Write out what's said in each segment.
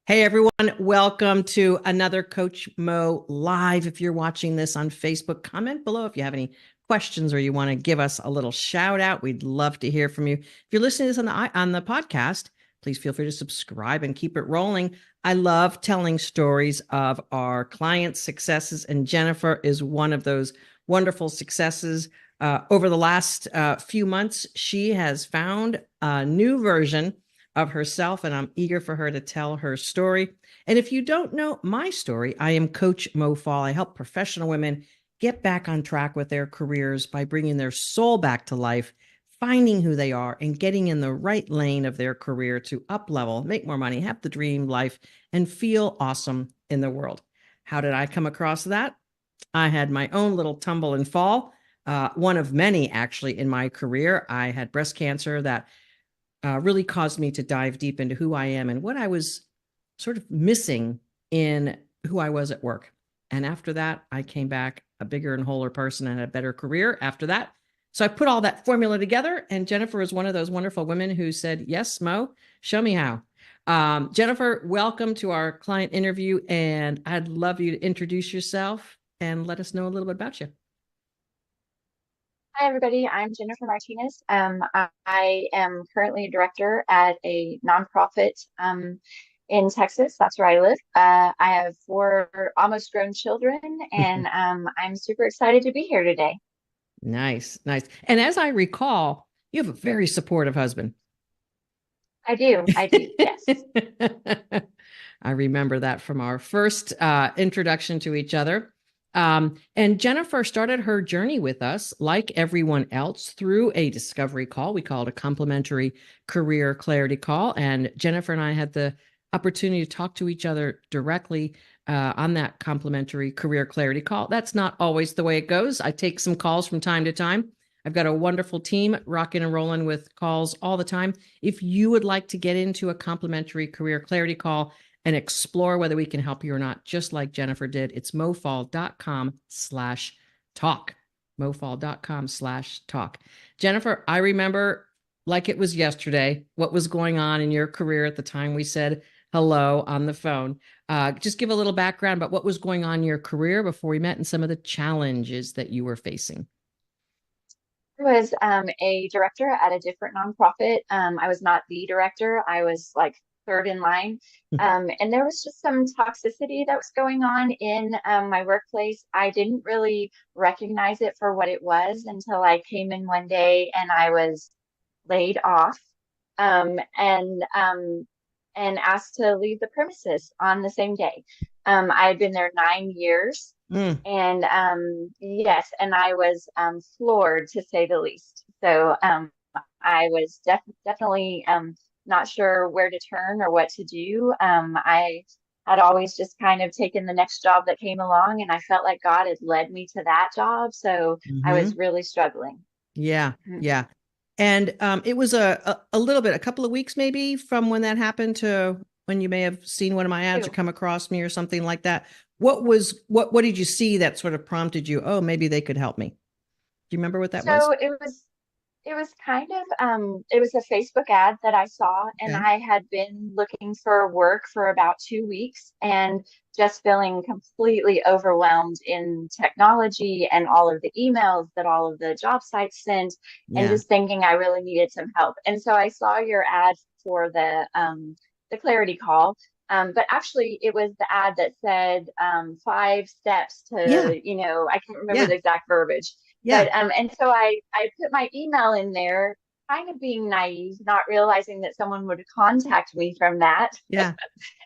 Hey everyone, welcome to another Coach Mo Live. If you're watching this on Facebook, comment below if you have any questions or you want to give us a little shout out. We'd love to hear from you. If you're listening to this on the podcast, please feel free to subscribe and keep it rolling. I love telling stories of our clients' successes, and Jennifer is one of those wonderful successes. Over the last few months, she has found a new version of herself, and I'm eager for her to tell her story. And if you don't know my story, I am Coach Mo Fall. I help professional women get back on track with their careers by bringing their soul back to life, finding who they are, and getting in the right lane of their career to up level, make more money, have the dream life, and feel awesome in the world. How did I come across that? I had my own little tumble and fall, one of many actually in my career. I had breast cancer that really caused me to dive deep into who I am and what I was sort of missing in who I was at work. And after that, I came back a bigger and wholer person and a better career after that. So I put all that formula together, and Jennifer is one of those wonderful women who said, yes, Mo, show me how. Jennifer, welcome to our client interview, and I'd love you to introduce yourself and let us know a little bit about you. Hi, everybody. I'm Jennifer Martinez. I am currently a director at a nonprofit in Texas. That's where I live. I have four almost grown children, and I'm super excited to be here today. Nice, nice. And as I recall, you have a very supportive husband. I do, yes. I remember that from our first introduction to each other. And Jennifer started her journey with us, like everyone else, through a discovery call. We call it a complimentary career clarity call. And Jennifer and I had the opportunity to talk to each other directly on that complimentary career clarity call. That's not always the way it goes. I take some calls from time to time. I've got a wonderful team rocking and rolling with calls all the time. If you would like to get into a complimentary career clarity call and explore whether we can help you or not, just like Jennifer did, it's mofall.com/talk. mofall.com/talk. Jennifer, I remember like it was yesterday what was going on in your career at the time we said hello on the phone. Just give a little background about what was going on in your career before we met and some of the challenges that you were facing. I was a director at a different nonprofit. I was not the director. I was like third in line. And there was just some toxicity that was going on in my workplace. I didn't really recognize it for what it was until I came in one day and I was laid off um, and um, and asked to leave the premises on the same day. I had been there 9 years. Mm. And yes, and I was floored to say the least. So I was definitely not sure where to turn or what to do. I had always just kind of taken the next job that came along, and I felt like God had led me to that job. So I was Mm-hmm. really struggling. Yeah, Mhm. yeah. And it was a little bit, a couple of weeks maybe from when that happened to when you may have seen one of my ads or come across me or something like that. What did you see that sort of prompted you? Oh, maybe they could help me. Do you remember what that was? So it was kind of it was a Facebook ad that I saw, and Okay. I had been looking for work for about 2 weeks and just feeling completely overwhelmed in technology and all of the emails that all of the job sites sent, and Yeah. just thinking I really needed some help. And so I saw your ad for the clarity call. But actually, it was the ad that said 5 steps Yeah. to, I can't remember Yeah. the exact verbiage. Yeah. And so I put my email in there, kind of being naive, not realizing that someone would contact me from that. Yeah.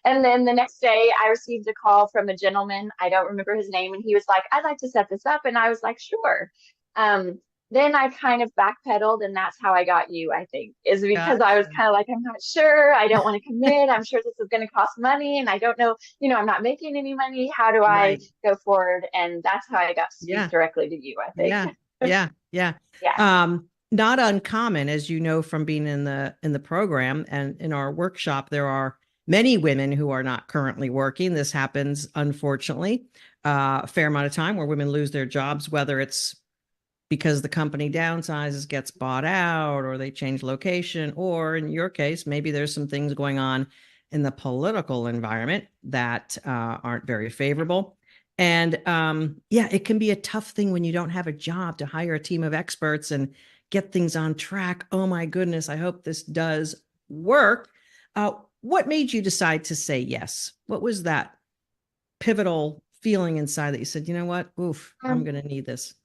And then the next day I received a call from a gentleman. I don't remember his name, and he was like, I'd like to set this up. And I was like, sure. Um, then I kind of backpedaled, and that's how I got you, I think, is because I was Gotcha. kind of like, I'm not sure. I don't want to commit. I'm sure this is going to cost money, and I don't know, I'm not making any money. How do I Right. go forward? And that's how I got to speak Yeah. directly to you, I think. Yeah. Yeah. Yeah. Yeah. Not uncommon, as you know from being in the program and in our workshop, there are many women who are not currently working. This happens, unfortunately, a fair amount of time where women lose their jobs, whether it's because the company downsizes, gets bought out, or they change location, or in your case, maybe there's some things going on in the political environment that aren't very favorable. And yeah, it can be a tough thing when you don't have a job to hire a team of experts and get things on track. Oh my goodness, I hope this does work. What made you decide to say yes? What was that pivotal feeling inside that you said, you know what, oof, I'm Um, going to need this?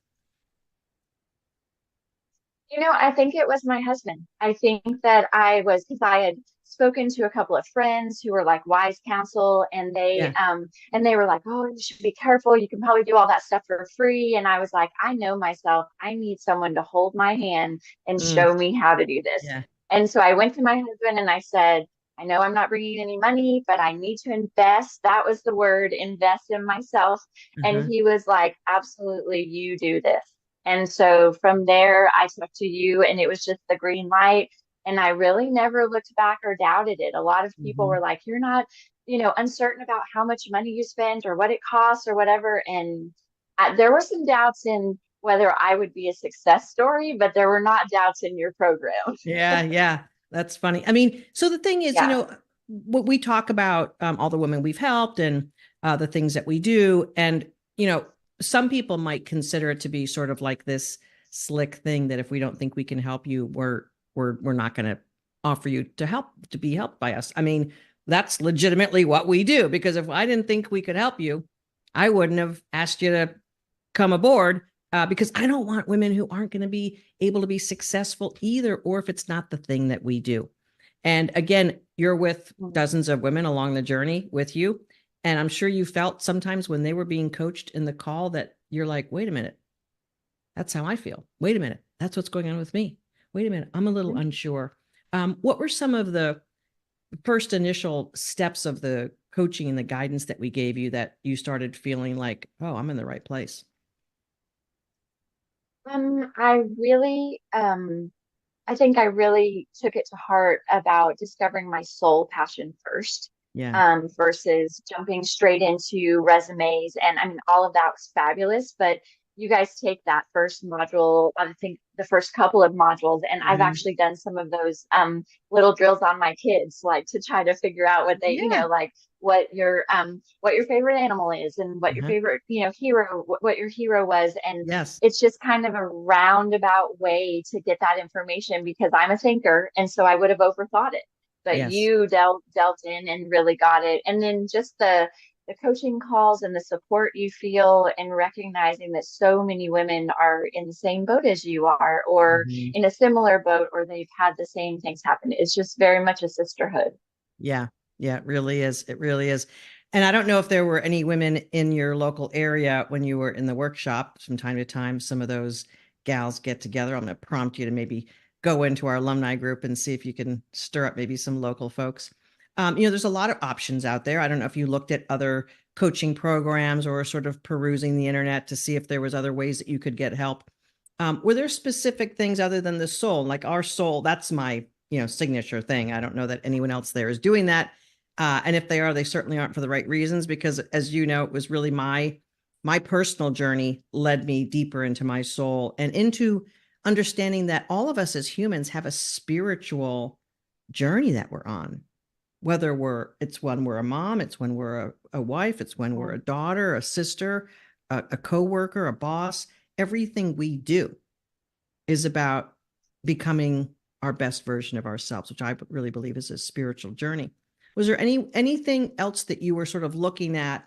I think it was my husband. I think that because I had spoken to a couple of friends who were like wise counsel, Yeah. and they were like, "Oh, you should be careful. You can probably do all that stuff for free." And I was like, "I know myself. I need someone to hold my hand and Mm, show me how to do this." yeah. And so I went to my husband and I said, "I know I'm not bringing any money, but I need to invest." That was the word, invest in myself. And Uh-huh. he was like, "Absolutely, you do this." And so from there, I took to you, and it was just the green light. And I really never looked back or doubted it. A lot of people Hmm. were like, "You're not, uncertain about how much money you spend or what it costs or whatever." And there were some doubts in whether I would be a success story, but there were not doubts in your program. Yeah, yeah. That's funny. I mean, so the thing is, Yeah. what we talk about, all the women we've helped and the things that we do. And, you know, some people might consider it to be sort of like this slick thing that if we don't think we can help you, we're not going to offer you to help to be helped by us. I mean, that's legitimately what we do, because if I didn't think we could help you, I wouldn't have asked you to come aboard, because I don't want women who aren't going to be able to be successful either, or if it's not the thing that we do. And again, you're with dozens of women along the journey with you. And I'm sure you felt sometimes when they were being coached in the call that you're like, wait a minute, that's how I feel. Wait a minute, that's what's going on with me. Wait a minute, I'm a little unsure. What were some of the first initial steps of the coaching and the guidance that we gave you that you started feeling like, oh, I'm in the right place? I really, I think I really took it to heart about discovering my soul passion first, Yeah. versus jumping straight into resumes. And I mean, all of that was fabulous, but you guys take that first module, I think the first couple of modules, and I've Mhm. actually done some of those little drills on my kids, like to try to figure out what they, Yeah. like what your favorite animal is and what your Uh-huh. favorite, hero, what your hero was. And Yes. it's just kind of a roundabout way to get that information because I'm a thinker, and so I would have overthought it. But Yes. you delved in and really got it. And then just the coaching calls and the support you feel, and recognizing that so many women are in the same boat as you are, or Mhm. in a similar boat, or they've had the same things happen. It's just very much a sisterhood. Yeah. Yeah, it really is. It really is. And I don't know if there were any women in your local area when you were in the workshop. From time to time, some of those gals get together. I'm going to prompt you to maybe go into our alumni group and see if you can stir up maybe some local folks. There's a lot of options out there. I don't know if you looked at other coaching programs or sort of perusing the internet to see if there was other ways that you could get help. Were there specific things other than the soul, like our soul? That's my, signature thing. I don't know that anyone else there is doing that. And if they are, they certainly aren't for the right reasons, because as you know, it was really my personal journey led me deeper into my soul and into understanding that all of us as humans have a spiritual journey that we're on, whether it's when we're a mom, it's when we're a wife, it's when we're a daughter, a sister, a coworker, a boss. Everything we do is about becoming our best version of ourselves, which I really believe is a spiritual journey. Was there anything else that you were sort of looking at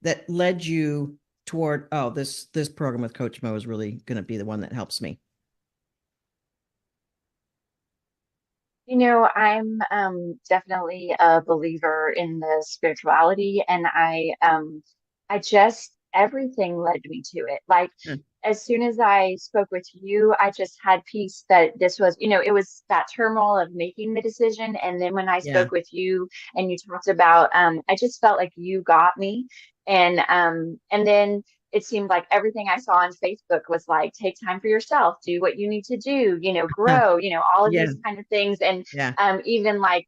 that led you toward, oh, this program with Coach Mo is really going to be the one that helps me? I'm definitely a believer in the spirituality, and I just everything led me to it. Like Hmm. as soon as I spoke with you, I just had peace that this was, it was that turmoil of making the decision. And then when I Yeah. spoke with you and you talked about, I just felt like you got me. And then it seemed like everything I saw on Facebook was like, take time for yourself, do what you need to do, grow, all of Yeah. these kind of things. And Yeah. even like,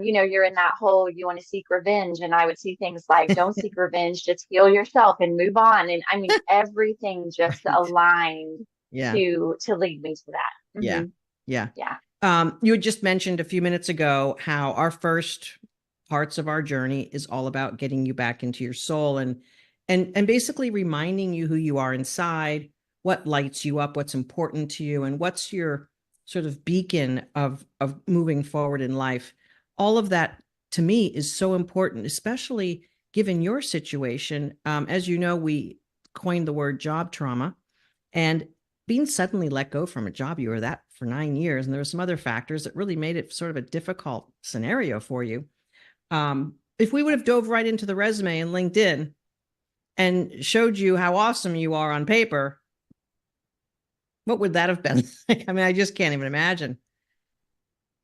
you're in that whole, you want to seek revenge. And I would see things like, don't seek revenge, just heal yourself and move on. And I mean, everything just Right. aligned Yeah. to lead me to that. Yeah. Yeah. Yeah. You had just mentioned a few minutes ago how our first parts of our journey is all about getting you back into your soul and basically reminding you who you are inside, what lights you up, what's important to you, and what's your sort of beacon of moving forward in life. All of that to me is so important, especially given your situation. As you know, we coined the word job trauma, and being suddenly let go from a job you were at for 9 years, and there were some other factors that really made it sort of a difficult scenario for you. If we would have dove right into the resume and LinkedIn and showed you how awesome you are on paper, what would that have been like? I mean, I just can't even imagine.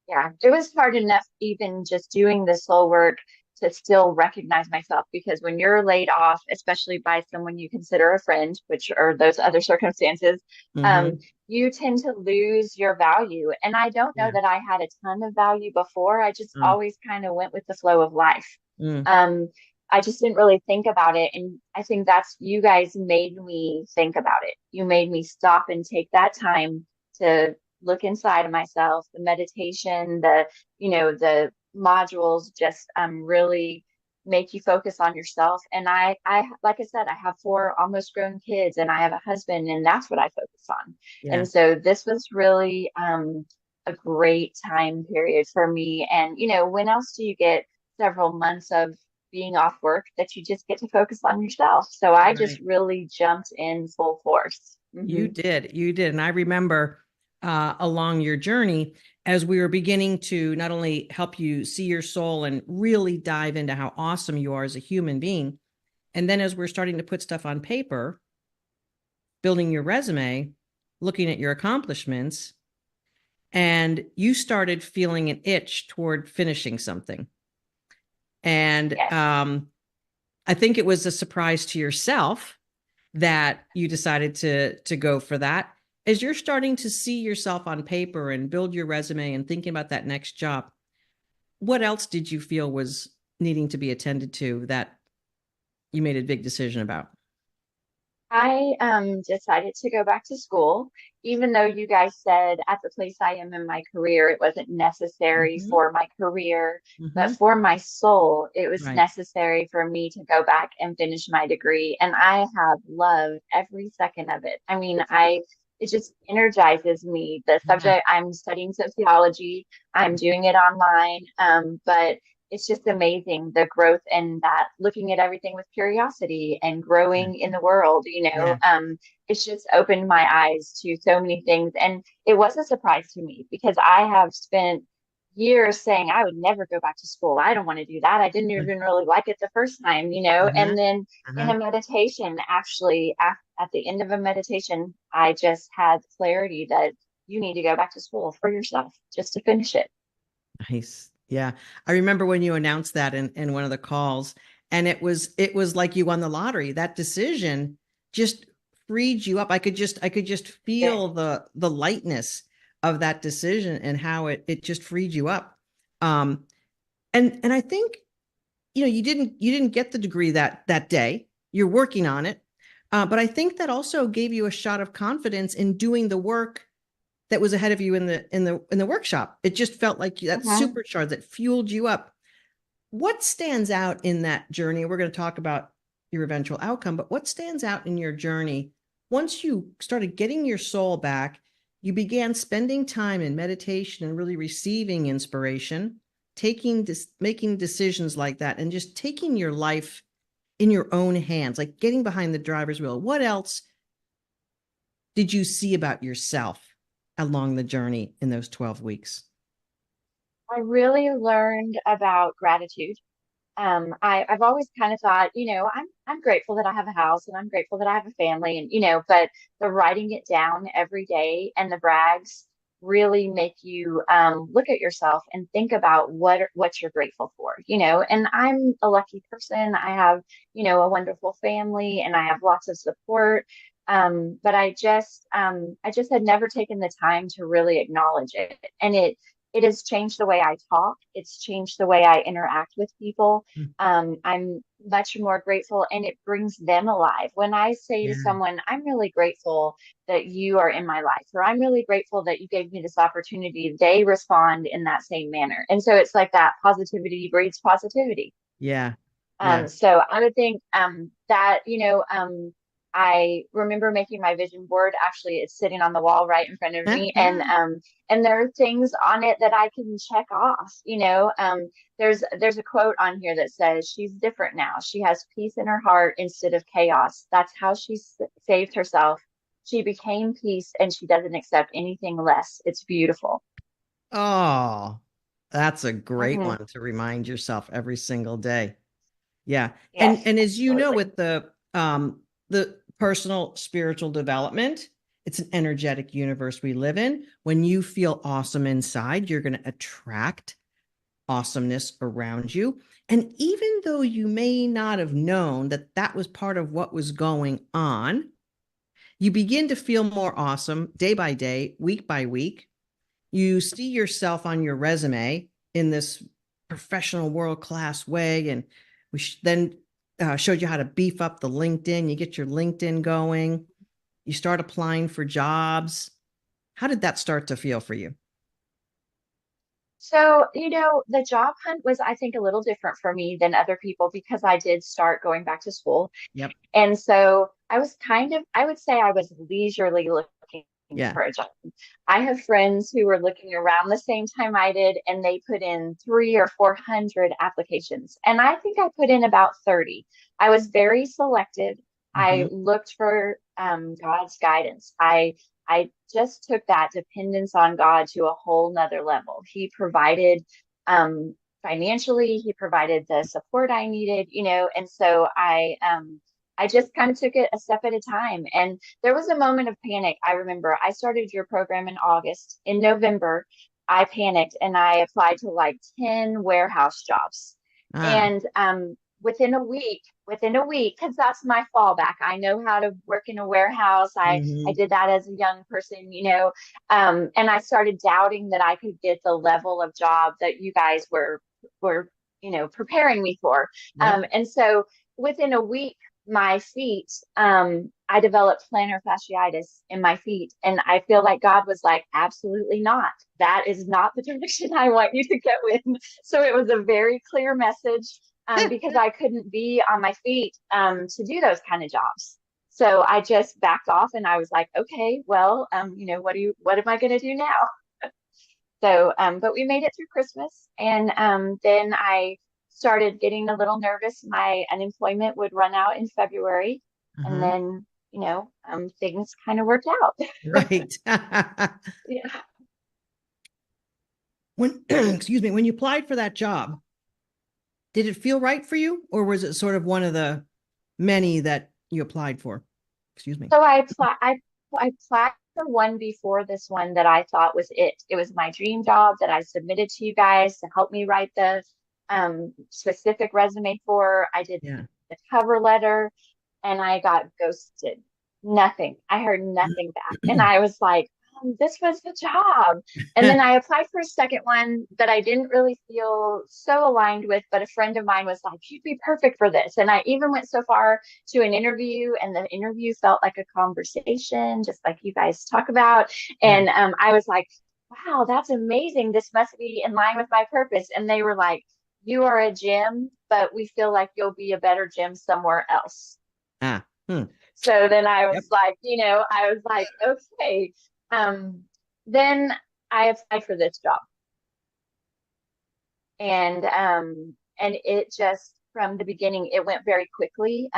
Yeah, it was hard enough even just doing this whole work to still recognize myself, because when you're laid off, especially by someone you consider a friend, which are those other circumstances, um, Mm-hmm. you tend to lose your value. And I don't know Yeah. that I had a ton of value before. I just Mm, always kind of went with the flow of life. mm, Um, I just didn't really think about it. And I think that's, you guys made me think about it. You made me stop and take that time to look inside of myself. The meditation, the modules just really make you focus on yourself. And I like I said, I have four almost grown kids and I have a husband, and that's what I focus on. yeah. And so this was really a great time period for me. And when else do you get several months of being off work that you just get to focus on yourself? So I just Right. really jumped in full force. You did. You did. And I remember along your journey, as we were beginning to not only help you see your soul and really dive into how awesome you are as a human being, and then as we're starting to put stuff on paper, building your resume, looking at your accomplishments, and you started feeling an itch toward finishing something. And Yes. I think it was a surprise to yourself that you decided to go for that. As you're starting to see yourself on paper and build your resume and thinking about that next job, what else did you feel was needing to be attended to that you made a big decision about? I decided to go back to school, even though you guys said at the place I am in my career, it wasn't necessary Mm-hmm. for my career, but Mm-hmm. for my soul, it was Right. necessary for me to go back and finish my degree. And I have loved every second of it. I mean, it just energizes me. The Yeah. subject, I'm studying sociology, I'm doing it online, but it's just amazing, the growth and that looking at everything with curiosity and Yeah. growing in the world, Yeah. it's just opened my eyes to so many things. And it was a surprise to me because I have spent years saying I would never go back to school. I don't want to do that. I didn't even really like it the first time, Uh-huh. and then in Uh-huh. a meditation, actually, at the end of a meditation, I just had clarity that you need to go back to school for yourself just to finish it. Nice. Yeah. I remember when you announced that in one of the calls, and it was like you won the lottery. That decision just freed you up. I could just Yeah. feel the lightness of that decision and how it just freed you up. Um, and I think, you didn't get the degree that day. You're working on it. But I think that also gave you a shot of confidence in doing the work that was ahead of you in the workshop. It just felt like that Mhm. supercharged, that fueled you up. What stands out in that journey? We're going to talk about your eventual outcome, but what stands out in your journey once you started getting your soul back? You began spending time in meditation and really receiving inspiration, making decisions like that, and just taking your life in your own hands, like getting behind the driver's wheel. What else did you see about yourself along the journey in those 12 weeks? I really learned about gratitude. I've always kind of thought, I'm grateful that I have a house and I'm grateful that I have a family, and but the writing it down every day and the brags really make you look at yourself and think about what you're grateful for, and I'm a lucky person. I have, a wonderful family and I have lots of support. But I just had never taken the time to really acknowledge it. And it has changed the way I talk. It's changed the way I interact with people. Mm. I'm much more grateful, and it brings them alive. When I say to Yeah. someone, I'm really grateful that you are in my life, or I'm really grateful that you gave me this opportunity, they respond in that same manner. And so it's like that positivity breeds positivity. Yeah. Yeah. So I would think that, I remember making my vision board. Actually, it's sitting on the wall right in front of me, and there are things on it that I can check off. There's a quote on here that says she's different now. She has peace in her heart instead of chaos. That's how she saved herself. She became peace, and she doesn't accept anything less. It's beautiful. Oh, that's a great Hmm. one to remind yourself every single day. Yeah. Yes, And as you know, absolutely. with the personal spiritual development, it's an energetic universe we live in. When you feel awesome inside, you're going to attract awesomeness around you. And even though you may not have known that that was part of what was going on, you begin to feel more awesome day by day, week by week. You see yourself on your resume in this professional world class way. And we then showed you how to beef up the LinkedIn. You get your LinkedIn going, you start applying for jobs. How did that start to feel for you? So, the job hunt was, I think, a little different for me than other people because I did start going back to school. Yep. And so I was I would say I was leisurely looking Yeah. for a job. I have friends who were looking around the same time I did, and they put in 300 or 400 applications. And I think I put in about 30. I was very selective. I Mm-hmm. looked for God's guidance. I just took that dependence on God to a whole nother level. He provided financially, he provided the support I needed, and so I just kind of took it a step at a time. And there was a moment of panic. I remember I started your program in August. In November, I panicked and I applied to like 10 warehouse jobs. Ah. And within a week, because that's my fallback. I know how to work in a warehouse. I Mm-hmm. did that as a young person, and I started doubting that I could get the level of job that you guys were preparing me for. Yep. And so within a week, my feet, I developed plantar fasciitis in my feet. And I feel like God was like, absolutely not. That is not the direction I want you to go in. So it was a very clear message because I couldn't be on my feet to do those kind of jobs. So I just backed off and I was like, okay, well, what am I going to do now? So, but we made it through Christmas. And then I started getting a little nervous. My unemployment would run out in February. And Uh-huh. then, things kind of worked out. Right. Yeah. When, excuse me, when you applied for that job, did it feel right for you, or was it sort of one of the many that you applied for? Excuse me. So I applied for one before this one that I thought was it. It was my dream job that I submitted to you guys to help me write the specific resume for. I did Yeah. the cover letter and I got ghosted. Nothing. I heard nothing back. And I was like, this was the job. And then I applied for a second one that I didn't really feel so aligned with, but a friend of mine was like, you'd be perfect for this. And I even went so far to an interview, and the interview felt like a conversation, just like you guys talk about. Yeah. And I was like, wow, that's amazing. This must be in line with my purpose. And they were like, you are a gym, but we feel like you'll be a better gym somewhere else. Ah. Hmm. So then I Yep. was like, okay. Um, then I applied for this job, and it just from the beginning it went very quickly.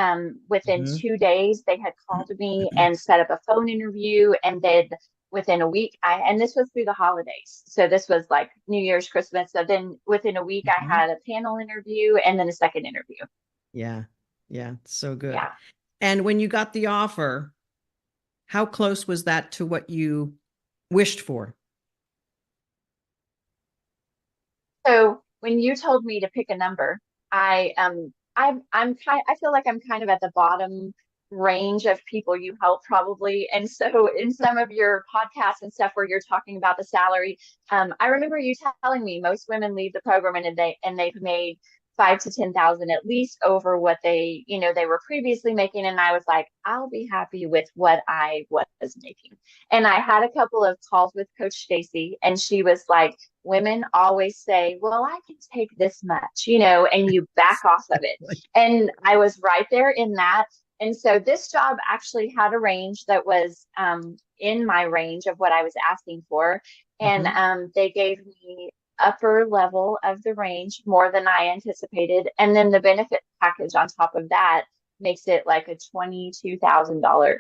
Within Mhm. 2 days they had called me and set up a phone interview, and then within a week and this was through the holidays, so this was like New Year's, Christmas. So then within a week I Mhm. had a panel interview and then a second interview. Yeah. Yeah. So good. Yeah. And when you got the offer, how close was that to what you wished for? So when you told me to pick a number, I feel like I'm kind of at the bottom range of people you help probably. And so in some of your podcasts and stuff where you're talking about the salary, I remember you telling me most women leave the program and they've made 5 to 10,000 at least over what they were previously making. And I was like, I'll be happy with what I was making. And I had a couple of calls with Coach Stacy, and she was like, women always say, well, I can take this much, and you back off of it. And I was right there in that. And so this job actually had a range that was in my range of what I was asking for. And they gave me upper level of the range more than I anticipated. And then the benefit package on top of that makes it like a $22,000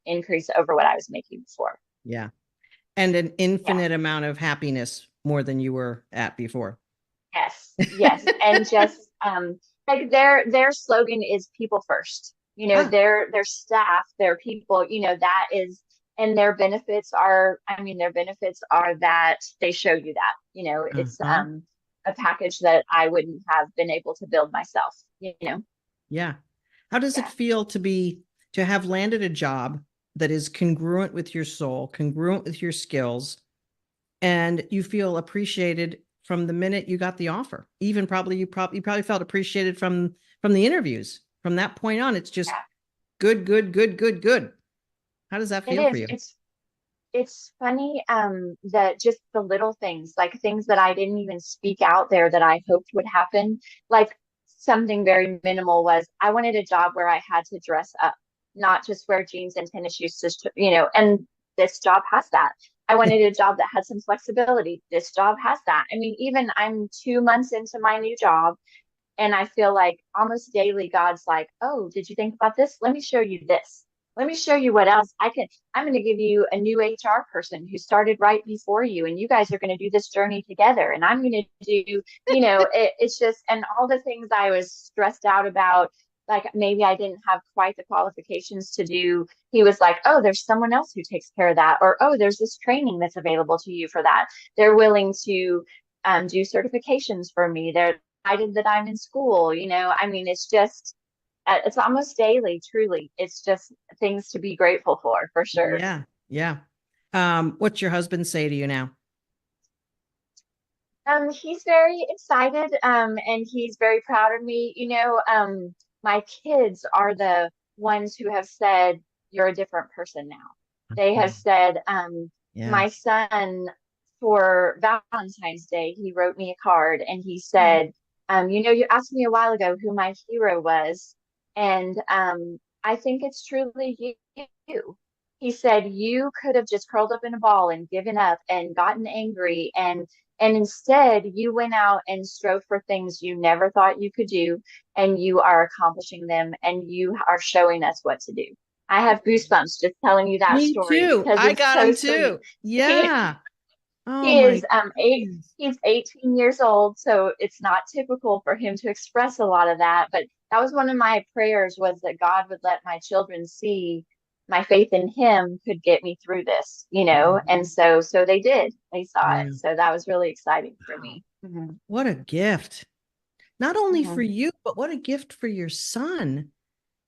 increase over what I was making before. Yeah. And an infinite amount of happiness more than you were at before. Yes, yes. And just like their slogan is people first. Their staff, their people, that is, and their benefits are, their benefits are that they show you that, it's a package that I wouldn't have been able to build myself. Yeah. How does it feel to have landed a job that is congruent with your soul, congruent with your skills, and you feel appreciated from the minute you got the offer? Even you probably felt appreciated from the interviews. From that point on, it's just good, good, good, good, good. How does that feel for you? It's funny that just the little things, like things that I didn't even speak out there that I hoped would happen. Like something very minimal was I wanted a job where I had to dress up, not just wear jeans and tennis shoes, and this job has that. I wanted a job that had some flexibility. This job has that. Even I'm 2 months into my new job, and I feel like almost daily God's like, oh, did you think about this? Let me show you this. Let me show you what else I can. I'm going to give you a new HR person who started right before you, and you guys are going to do this journey together. And I'm going to do, it's just, and all the things I was stressed out about, like maybe I didn't have quite the qualifications to do. He was like, oh, there's someone else who takes care of that. Or, oh, there's this training that's available to you for that. They're willing to do certifications for me. They're excited that I'm in school. It's just, it's almost daily, truly. It's just things to be grateful for sure. Yeah. Yeah. What's your husband say to you now? He's very excited, and he's very proud of me. My kids are the ones who have said, you're a different person now. They have said, my son, for Valentine's Day, he wrote me a card and he said, you asked me a while ago who my hero was. And I think it's truly you. He said, you could have just curled up in a ball and given up and gotten angry. And instead, you went out and strove for things you never thought you could do. And you are accomplishing them, and you are showing us what to do. I have goosebumps just telling you that Me story too. because I it's got so him sweet. too. Yeah. Oh He my is he's 18 years old, so it's not typical for him to express a lot of that. But that was one of my prayers, was that God would let my children see my faith in him could get me through this. And so they did. They saw it. So that was really exciting for me. What a gift. Not only Mm-hmm. for you, but what a gift for your son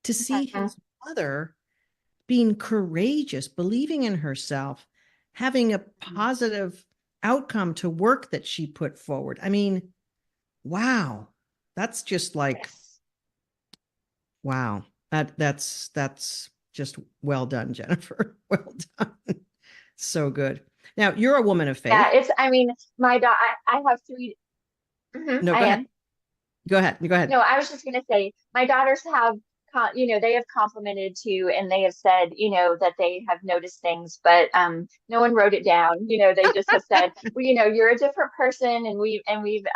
to see his mother being courageous, believing in herself, having a positive outcome to work that she put forward. Wow. That's just like, wow. That's just well done, Jennifer. Well done. So good. Now, you're a woman of faith. Yeah, my daughter, I have three. No, go ahead. Go ahead. Go ahead. No, I was just going to say my daughters have, they have complimented too, and they have said, that they have noticed things, but no one wrote it down. They just have said, well, you're a different person, and we've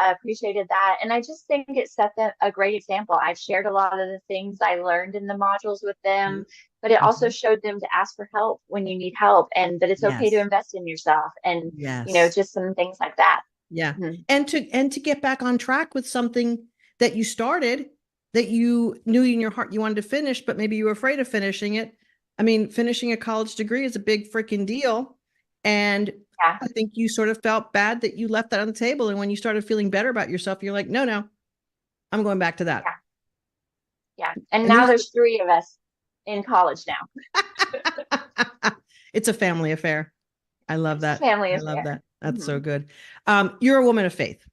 appreciated that. And I just think it set them a great example. I've shared a lot of the things I learned in the modules with them, but it also showed them to ask for help when you need help, and that it's okay to invest in yourself, and just some things like that. Yeah. And to get back on track with something that you started, that you knew in your heart you wanted to finish, but maybe you were afraid of finishing it. Finishing a college degree is a big freaking deal. And I think you sort of felt bad that you left that on the table. And when you started feeling better about yourself, you're like, no, I'm going back to that. Yeah. And And now these there's three of us in college now. it's a family affair. I love It's a that. family I love affair. that. That's Hmm. so good. You're a woman of faith.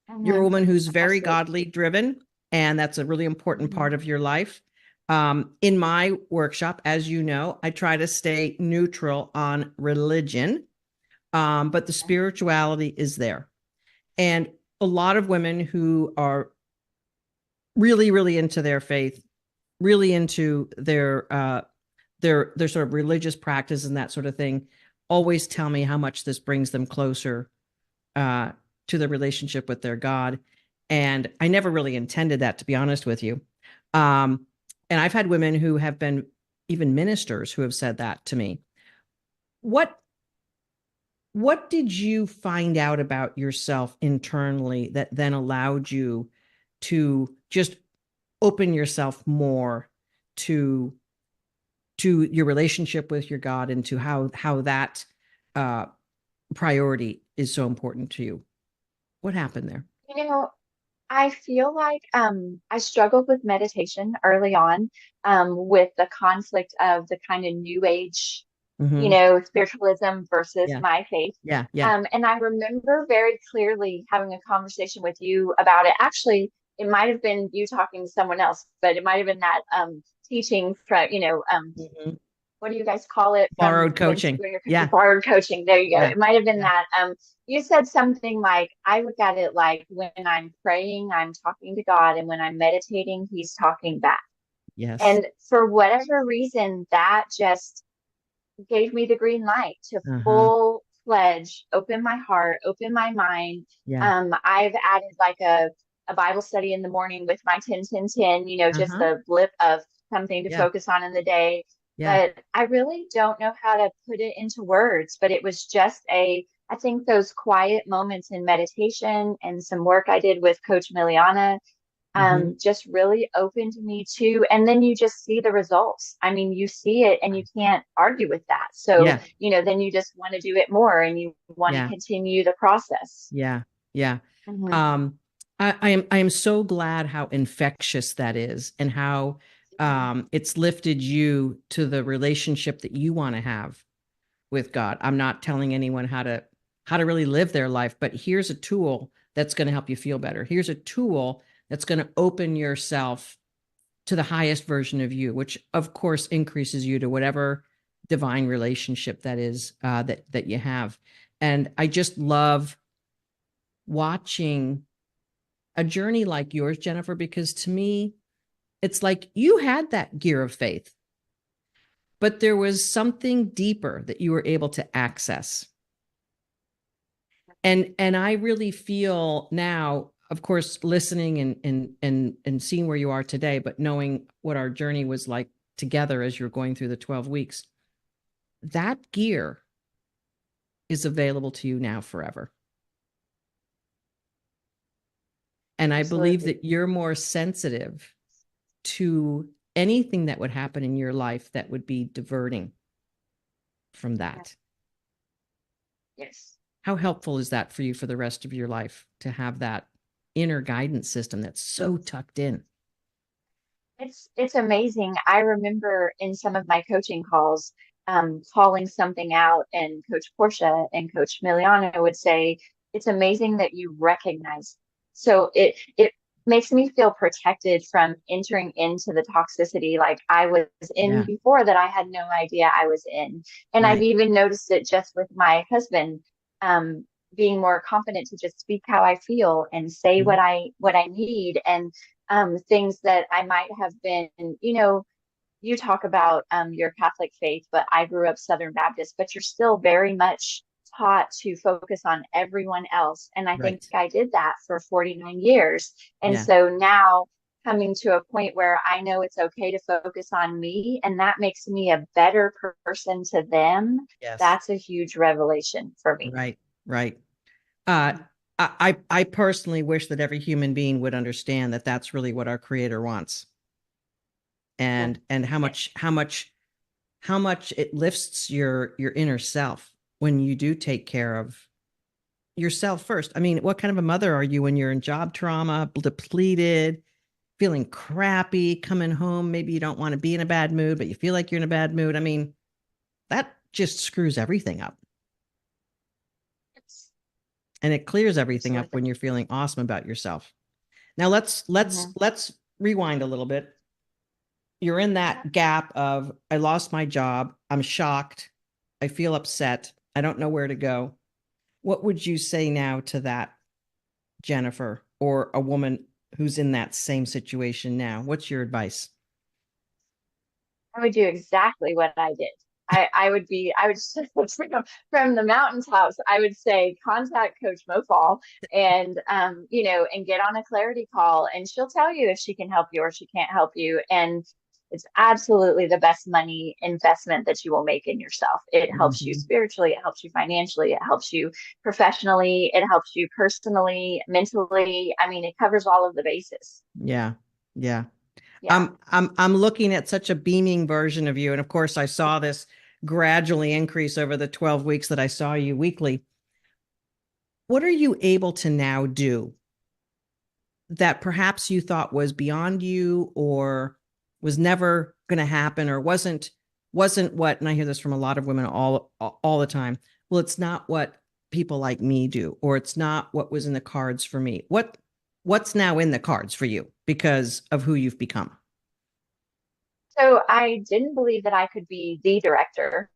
You're a Hmm. woman who's very Absolutely. godly driven, and that's a really important Hmm. part of your life. In my workshop, as you know, I try to stay neutral on religion, but the spirituality is there. And a lot of women who are really, really into their faith, really into their sort of religious practice and that sort of thing, always tell me how much this brings them closer uh, to the relationship with their God. And I never really intended that, to be honest with you. Um, and I've had women who have been even ministers who have said that to me. What what did you find out about yourself internally that then allowed you to just open yourself more to your relationship with your God and to how that uh, priority is so important to you? What happened there? You know, I feel like I struggled with meditation early on, with the conflict of the kind of new age, Mm-hmm. spiritualism versus Yeah, my faith. yeah, yeah. And I remember very clearly having a conversation with you about it. Actually, it might have been you talking to someone else, but it might have been that teaching from, Mhm. what do you guys call it from Borrowed coaching. when you're Yeah, borrowed coaching? There you go. yeah, It might have been yeah. that. You said something like, I look at it like when I'm praying, I'm talking to God, and when I'm meditating, He's talking back. Yes. And for whatever reason, that just gave me the green light to Uh-huh. full fledged open my heart, open my mind. Yeah. I've added like a Bible study in the morning with my 10 10 10, just Uh-huh. the blip of something to Yeah. focus on in the day. Yeah. But I really don't know how to put it into words, but it was just I think those quiet moments in meditation and some work I did with Coach Miliana Mm-hmm. just really opened me to, and then you just see the results. I mean, you see it and you can't argue with that. So, Yeah. then you just want to do it more and you want to Yeah. continue the process. Yeah. Yeah. Hmm. Um, I am so glad how infectious that is and how it's lifted you to the relationship that you want to have with God. I'm not telling anyone how to really live their life, but here's a tool that's going to help you feel better. Here's a tool that's going to open yourself to the highest version of you, which of course increases you to whatever divine relationship that is that you have. And I just love watching a journey like yours, Jennifer, because to me, it's like you had that gear of faith, but there was something deeper that you were able to access. And I really feel now, of course, listening and seeing where you are today, but knowing what our journey was like together as you're going through the 12 weeks, that gear is available to you now forever. And I believe Absolutely. that you're more sensitive to anything that would happen in your life that would be diverting from Yeah. that. Yes. How helpful is that for you for the rest of your life to have that inner guidance system that's so tucked in? It's amazing. I remember in some of my coaching calls, calling something out, and Coach Portia and Coach Miliano would say, "It's amazing that you recognize." So it makes me feel protected from entering into the toxicity like I was in Yeah, before that I had no idea I was in. And I've right. even noticed it just with my husband, being more confident to just speak how I feel and say Mhm. what I need. And things that I might have been, you talk about your Catholic faith, but I grew up Southern Baptist, but you're still very much taught to focus on everyone else. And I think Right. I did that for 49 years. And Yeah. so now coming to a point where I know it's okay to focus on me, and that makes me a better person to them. Yes. That's a huge revelation for me. Right. Right. Uh, I personally wish that every human being would understand that that's really what our creator wants, Mhm. and Yes. how much it lifts your inner self when you do take care of yourself first. I mean, what kind of a mother are you when you're in job trauma, depleted, feeling crappy coming home. Maybe you don't want to be in a bad mood, but you feel like you're in a bad mood. I mean, that just screws everything up. And it clears everything up Absolutely. when you're feeling awesome about yourself. Now let's rewind a little bit. You're in that gap of I lost my job, I'm shocked, I feel upset, I don't know where to go. What would you say now to that, Jennifer, or a woman who's in that same situation now? What's your advice? I would do exactly what I did. I would just from the mountaintops, I would say contact Coach Mofall and and get on a clarity call, and she'll tell you if she can help you or she can't help you. And it's absolutely the best money investment that you will make in yourself. It helps you Mhm. spiritually, it helps you financially, it helps you professionally, it helps you personally, mentally. I mean, it covers all of the bases. Yeah. Yeah. Yeah. I'm looking at such a beaming version of you. And of course, I saw this gradually increase over the 12 weeks that I saw you weekly. What are you able to now do that perhaps you thought was beyond you or was never going to happen or wasn't what, and I hear this from a lot of women all the time. Well, it's not what people like me do, or it's not what was in the cards for me. What's now in the cards for you because of who you've become? So I didn't believe that I could be the director.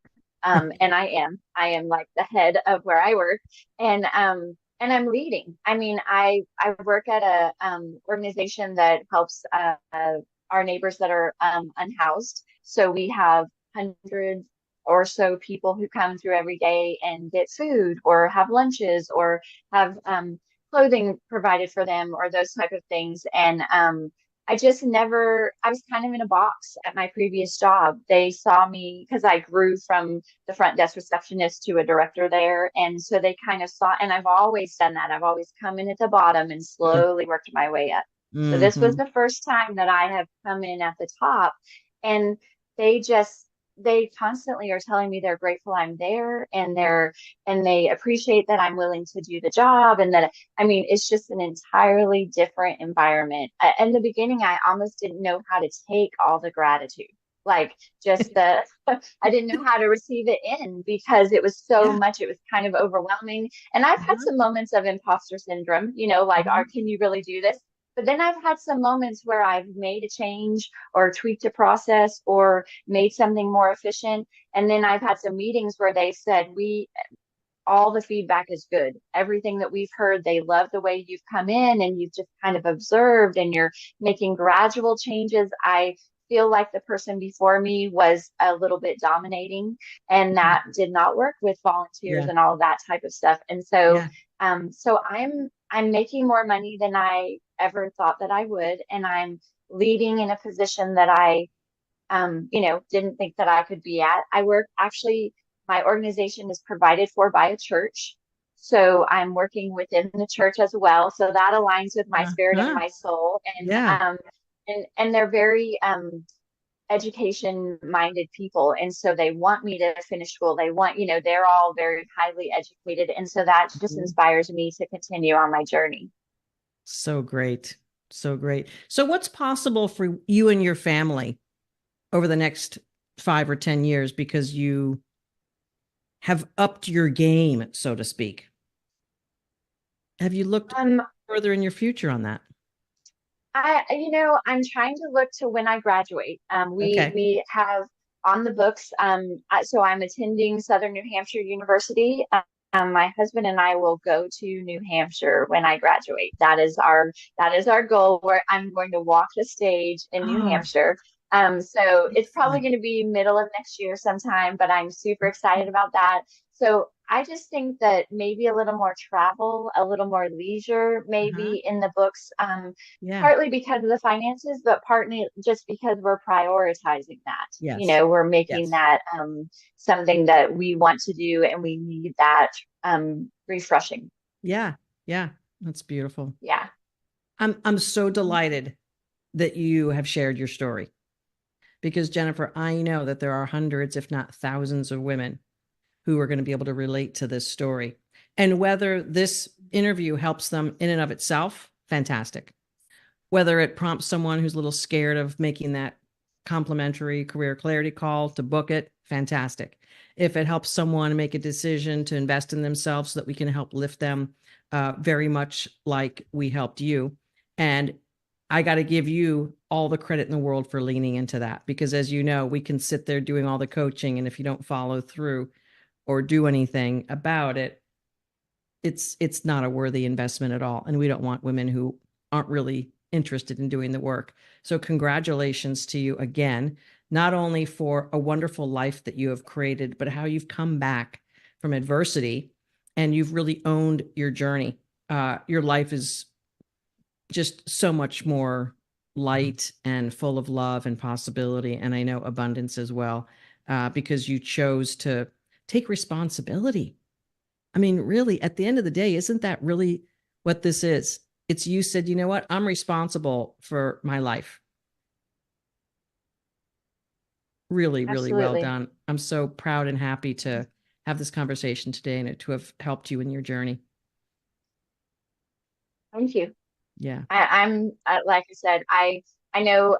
And I am. I am like the head of where I work. And I'm leading. I mean, I work at a organization that helps our neighbors that are unhoused. So we have hundreds or so people who come through every day and get food or have lunches or have clothing provided for them or those type of things. And I just never, I was kind of in a box at my previous job. They saw me because I grew from the front desk receptionist to a director there. And so they kind of saw, and I've always done that. I've always come in at the bottom and slowly worked my way up. So this was Mm-hmm. the first time that I have come in at the top. And they just, they constantly are telling me they're grateful I'm there and they appreciate that I'm willing to do the job and that I mean, it's just an entirely different environment. In the beginning, I almost didn't know how to take all the gratitude. Like just the, I didn't know how to receive it in because it was so Yeah. much, it was kind of overwhelming. And I've had Uh-huh. some moments of imposter syndrome, like, Uh-huh. can you really do this? But then I've had some moments where I've made a change or tweaked a process or made something more efficient. And then I've had some meetings where they said, all the feedback is good. Everything that we've heard, they love the way you've come in and you've just kind of observed and you're making gradual changes. I feel like the person before me was a little bit dominating and that did not work with volunteers Yeah. and all of that type of stuff. And so, Yeah. I'm making more money than I ever thought that I would. And I'm leading in a position that I didn't think that I could be at. I work actually, my organization is provided for by a church. So I'm working within the church as well. So that aligns with my spirit and Uh-huh. my soul. Yeah. And they're very education minded people. And so they want me to finish school. They want, they're all very highly educated. And so that just Mhm. inspires me to continue on my journey. So great. So great. So what's possible for you and your family over the next 5 or 10 years because you have upped your game, so to speak? Have you looked Um, further in your future on that? I'm trying to look to when I graduate. Okay. We have on the books. So I'm attending Southern New Hampshire University. My husband and I will go to New Hampshire when I graduate. That is our goal. Where I'm going to walk the stage in New Oh, Hampshire. So it's probably excellent. going to be middle of next year sometime, but I'm super excited about that. So I just think that maybe a little more travel, a little more leisure, Uh-huh. maybe in the books. Yeah. Partly because of the finances, but partly just because we're prioritizing that. Yes. We're making Yes. that something that we want to do and we need that refreshing. Yeah. Yeah. That's beautiful. Yeah. I'm so delighted that you have shared your story because Jennifer, I know that there are hundreds, if not thousands of women who are going to be able to relate to this story. And whether this interview helps them in and of itself, fantastic. whether it prompts someone who's a little scared of making that complimentary career clarity call to book it, fantastic. If it helps someone make a decision to invest in themselves so that we can help lift them, very much like we helped you. And I got to give you all the credit in the world for leaning into that, because as you know, we can sit there doing all the coaching, and if you don't follow through or do anything about it, it's not a worthy investment at all. And we don't want women who aren't really interested in doing the work. So congratulations to you again, not only for a wonderful life that you have created, but how you've come back from adversity and you've really owned your journey. Your life is just so much more light and full of love and possibility. And I know abundance as well, because you chose to take responsibility. I mean, really, at the end of the day, isn't that really what this is? It's you said, you know what? I'm responsible for my life. Really, really well Absolutely. done. I'm so proud and happy to have this conversation today and to have helped you in your journey. Thank you. Yeah. Like I said, I know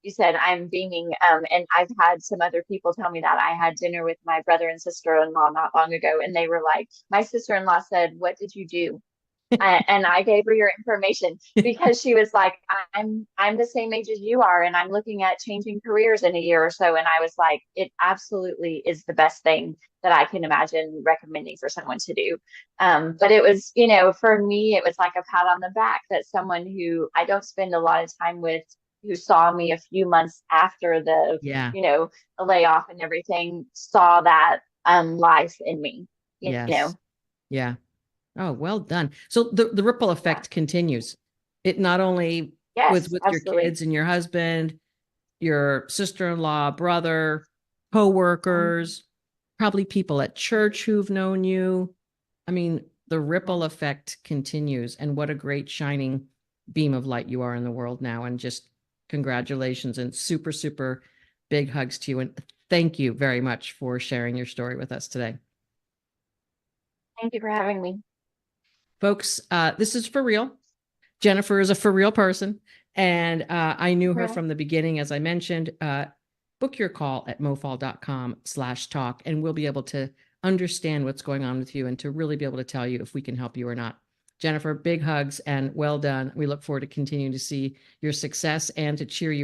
you said I'm beaming, and I've had some other people tell me that. I had dinner with my brother and sister-in-law not long ago, and they were like, my sister-in-law said, "What did you do?" And I gave her your information because she was like, I'm the same age as you are, and I'm looking at changing careers in a year or so. And I was like, it absolutely is the best thing that I can imagine recommending for someone to do. But it was, for me, it was like a pat on the back that someone who I don't spend a lot of time with, who saw me a few months after Yeah. the layoff and everything, saw that life in me, you Yes. know. Yeah. Oh, well done. So the ripple Yeah. effect continues. It not only Yes, with your absolutely. kids and your husband, your sister-in-law, brother, Mhm. coworkers, probably people at church who've known you. I mean, the ripple Mhm. effect continues, and what a great shining beam of light you are in the world now. And just congratulations and super, super big hugs to you. And thank you very much for sharing your story with us today. Thank you for having me. Folks, this is for real. Jennifer is a for real person. And I knew her Yeah. from the beginning, as I mentioned. Book your call at mofall.com/talk, and we'll be able to understand what's going on with you and to really be able to tell you if we can help you or not. Jennifer, big hugs and well done. We look forward to continuing to see your success and to cheer you